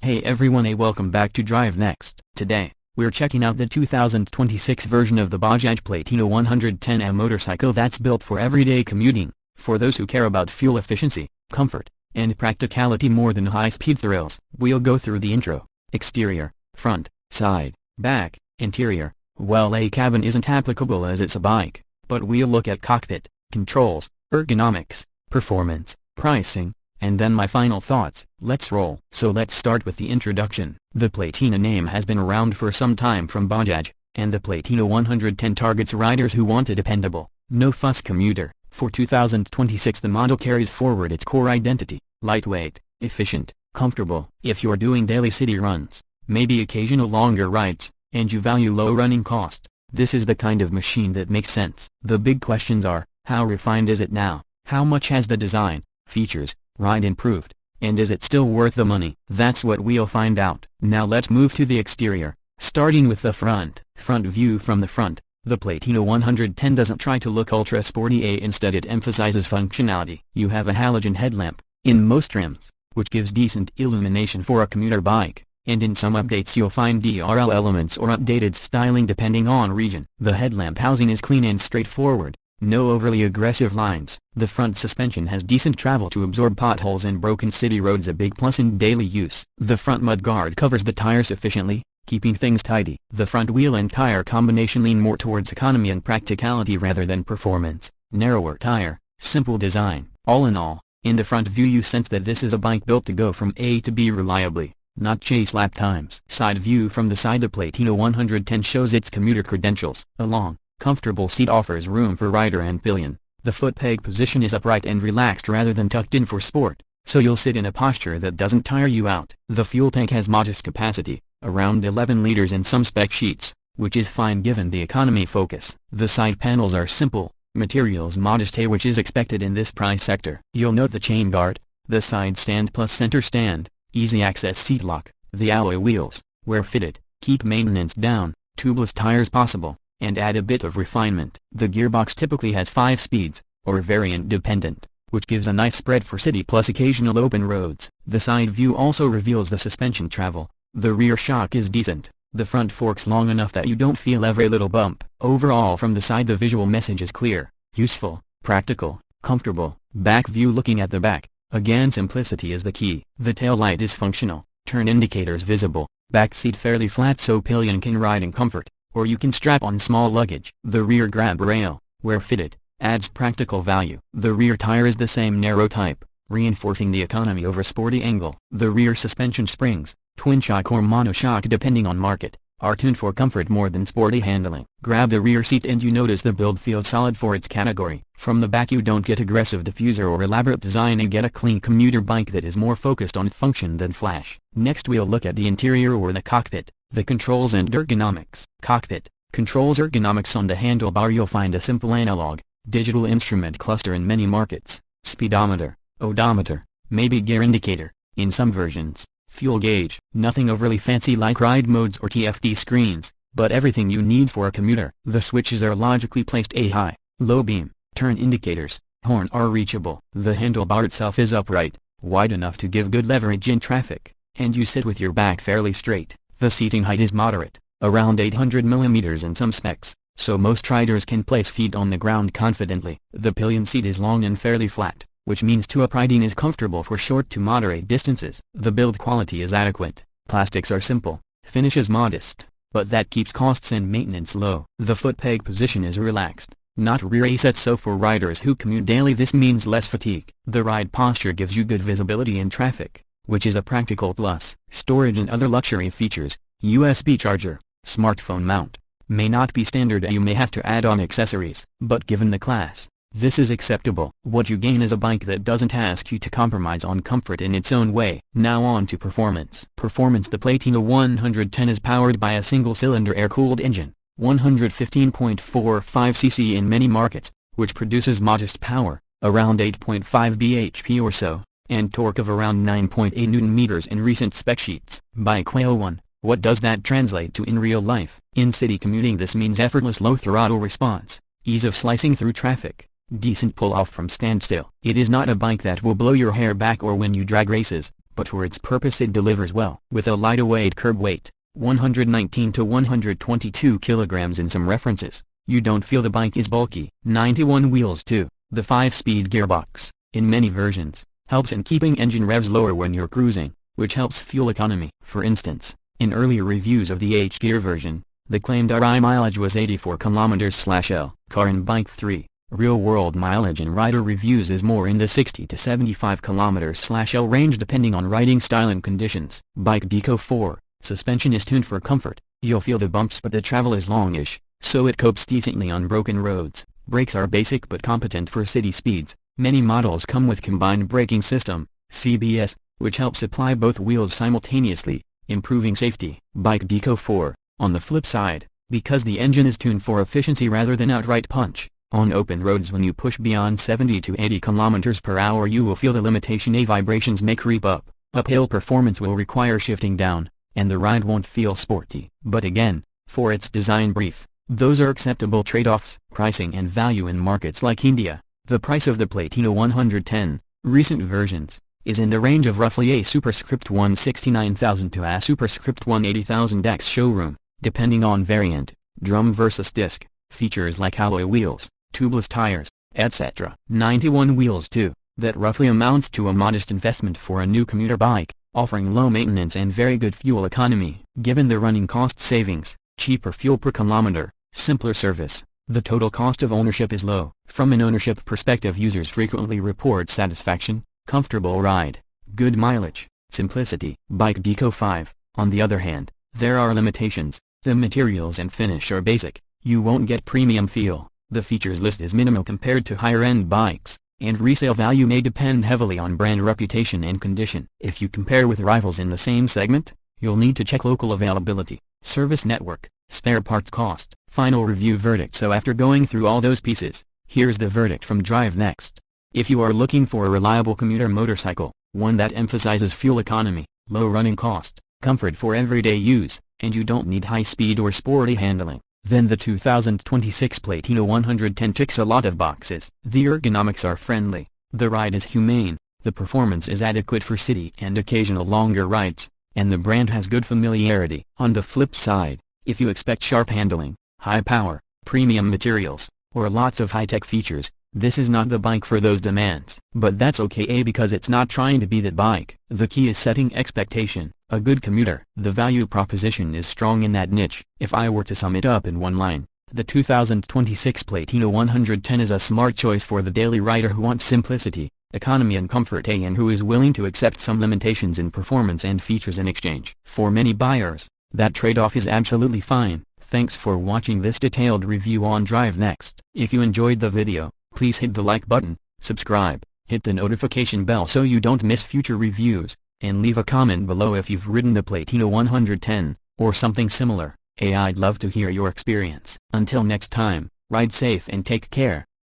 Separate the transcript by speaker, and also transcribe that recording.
Speaker 1: Hey everyone, welcome back to Drive Next. Today, we're checking out the 2026 version of the Bajaj Platina 110M motorcycle that's built for everyday commuting, for those who care about fuel efficiency, comfort, and practicality more than high-speed thrills. We'll go through the intro, exterior, front, side, back, interior. Well, a cabin isn't applicable as it's a bike, but we'll look at cockpit, controls, ergonomics, performance, pricing, and then my final thoughts. Let's roll. So let's start with the introduction. The Platina name has been around for some time from Bajaj, and the Platina 110 targets riders who want a dependable, no-fuss commuter. For 2026 the model carries forward its core identity: lightweight, efficient, comfortable. If you're doing daily city runs, maybe occasional longer rides, and you value low running cost, this is the kind of machine that makes sense. The big questions are, how refined is it now? How much has the design, features, ride improved? And is it still worth the money? That's what we'll find out. Now let's move to the exterior, starting with the front view. From the front, the Platina 110 doesn't try to look ultra sporty, instead it emphasizes functionality. You have a halogen headlamp, in most trims, which gives decent illumination for a commuter bike, and in some updates you'll find DRL elements or updated styling depending on region. The headlamp housing is clean and straightforward. No overly aggressive lines. The front suspension has decent travel to absorb potholes and broken city roads, a big plus in daily use. The front mudguard covers the tires efficiently, keeping things tidy. The front wheel and tire combination lean more towards economy and practicality rather than performance. Narrower tire, simple design. All in all, in the front view you sense that this is a bike built to go from A to B reliably, not chase lap times. Side view. From the side, the Platina 110 shows its commuter credentials. A long, comfortable seat offers room for rider and pillion. The foot peg position is upright and relaxed rather than tucked in for sport, so you'll sit in a posture that doesn't tire you out. The fuel tank has modest capacity, around 11 liters in some spec sheets, which is fine given the economy focus. The side panels are simple, materials modest, which is expected in this price sector. You'll note the chain guard, the side stand plus center stand, easy access seat lock. The alloy wheels, where fitted, keep maintenance down, tubeless tires possible, and add a bit of refinement. The gearbox typically has 5 speeds, or variant dependent, which gives a nice spread for city plus occasional open roads. The side view also reveals the suspension travel. The rear shock is decent. The front forks long enough that you don't feel every little bump. Overall, from the side the visual message is clear, useful, practical, comfortable. Back view. Looking at the back, again simplicity is the key. The tail light is functional, turn indicators visible, back seat fairly flat so pillion can ride in comfort, or you can strap on small luggage. The rear grab rail, where fitted, adds practical value. The rear tire is the same narrow type, reinforcing the economy over sporty angle. The rear suspension springs, twin shock or monoshock depending on market, are tuned for comfort more than sporty handling. Grab the rear seat and you notice the build feels solid for its category. From the back you don't get aggressive diffuser or elaborate design and get a clean commuter bike that is more focused on function than flash. Next we'll look at the interior or the cockpit, the controls and ergonomics. Cockpit, controls. Ergonomics. On the handlebar you'll find a simple analog, digital instrument cluster in many markets, speedometer, odometer, maybe gear indicator, in some versions, fuel gauge. Nothing overly fancy like ride modes or TFT screens, but everything you need for a commuter. The switches are logically placed. A high, low beam, turn indicators, horn are reachable. The handlebar itself is upright, wide enough to give good leverage in traffic, and you sit with your back fairly straight. The seating height is moderate, around 800 mm in some specs, so most riders can place feet on the ground confidently. The pillion seat is long and fairly flat, which means two-up riding is comfortable for short to moderate distances. The build quality is adequate, plastics are simple, finish is modest, but that keeps costs and maintenance low. The foot peg position is relaxed, not rear set, so for riders who commute daily this means less fatigue. The ride posture gives you good visibility in traffic, which is a practical plus. Storage and other luxury features, USB charger, smartphone mount, may not be standard. You may have to add on accessories, but given the class, this is acceptable. What you gain is a bike that doesn't ask you to compromise on comfort in its own way. Now on to performance. The Platina 110 is powered by a single-cylinder air-cooled engine, 115.45 cc in many markets, which produces modest power, around 8.5 bhp or so, and torque of around 9.8 Nm in recent spec sheets. Bike 101. What does that translate to in real life? In city commuting this means effortless low throttle response, ease of slicing through traffic, decent pull-off from standstill. It is not a bike that will blow your hair back or win you drag races, but for its purpose it delivers well. With a lightweight curb weight, 119 to 122 kilograms in some references, you don't feel the bike is bulky. 91 wheels too. The 5-speed gearbox, in many versions, helps in keeping engine revs lower when you're cruising, which helps fuel economy. For instance, in earlier reviews of the H-gear version, the claimed RI mileage was 84 km/L. Car and Bike 3, real-world mileage in rider reviews is more in the 60 to 75 km/L range depending on riding style and conditions. Bike Deco 4, suspension is tuned for comfort. You'll feel the bumps but the travel is longish, so it copes decently on broken roads. Brakes are basic but competent for city speeds. Many models come with combined braking system, CBS, which helps apply both wheels simultaneously, improving safety. Bike Deco 4, on the flip side, because the engine is tuned for efficiency rather than outright punch, on open roads when you push beyond 70 to 80 km/h you will feel the limitation. Vibrations may creep up, uphill performance will require shifting down, and the ride won't feel sporty. But again, for its design brief, those are acceptable trade-offs. Pricing and value in markets like India, the price of the Platina 110, recent versions, is in the range of roughly a superscript 169,000 to a superscript 180,000 ex showroom, depending on variant, drum versus disc, features like alloy wheels, tubeless tires, etc. 91 wheels too, that roughly amounts to a modest investment for a new commuter bike, offering low maintenance and very good fuel economy. Given the running cost savings, cheaper fuel per kilometer, simpler service, the total cost of ownership is low. From an ownership perspective, users frequently report satisfaction, comfortable ride, good mileage, simplicity. Bike Deco 5, on the other hand, there are limitations. The materials and finish are basic, you won't get premium feel, the features list is minimal compared to higher-end bikes, and resale value may depend heavily on brand reputation and condition. If you compare with rivals in the same segment, you'll need to check local availability, service network, spare parts cost. Final review verdict. So after going through all those pieces, here's the verdict from Drive Next. If you are looking for a reliable commuter motorcycle, one that emphasizes fuel economy, low running cost, comfort for everyday use, and you don't need high speed or sporty handling, then the 2026 Platina 110 ticks a lot of boxes. The ergonomics are friendly, the ride is humane, the performance is adequate for city and occasional longer rides, and the brand has good familiarity. On the flip side, if you expect sharp handling, high power, premium materials, or lots of high-tech features, this is not the bike for those demands. But that's okay because it's not trying to be that bike. The key is setting expectation. A good commuter. The value proposition is strong in that niche. If I were to sum it up in one line, the 2026 Platina 110 is a smart choice for the daily rider who wants simplicity, economy and comfort, and who is willing to accept some limitations in performance and features in exchange. For many buyers, that trade-off is absolutely fine. Thanks for watching this detailed review on Drive Next. If you enjoyed the video, please hit the like button, subscribe, hit the notification bell so you don't miss future reviews, and leave a comment below if you've ridden the Platina 110, or something similar. I'd love to hear your experience. Until next time, ride safe and take care.